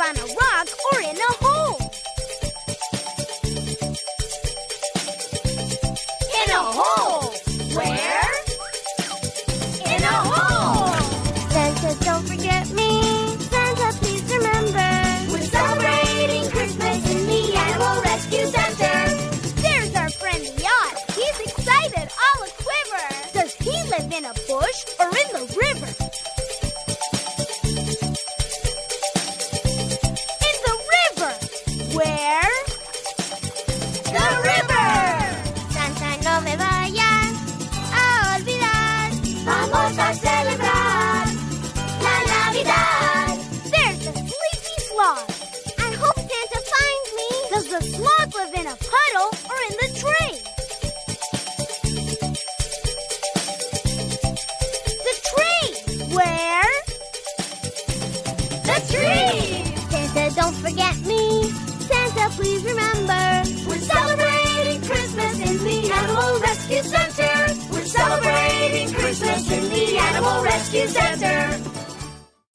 on a rock or in a hole. In a hole. Where? In a hole. Santa, don't forget me. Santa, please remember. We're celebrating Christmas in the Animal Rescue Center. There's our friend Yacht. He's excited, all a-quiver. Does he live in a bush or in the river? In the river. Where? The river. Santa, no me vayas a olvidar. Vamos a celebrar la Navidad. There's the sleepy sloth. I hope Santa finds me. Does the sloth live in a puddle or in the tree? The tree. Where? The tree. Santa, don't forget me. Santa, please remember. We're celebrating Christmas in the Animal Rescue Center. We're celebrating Christmas in the Animal Rescue Center.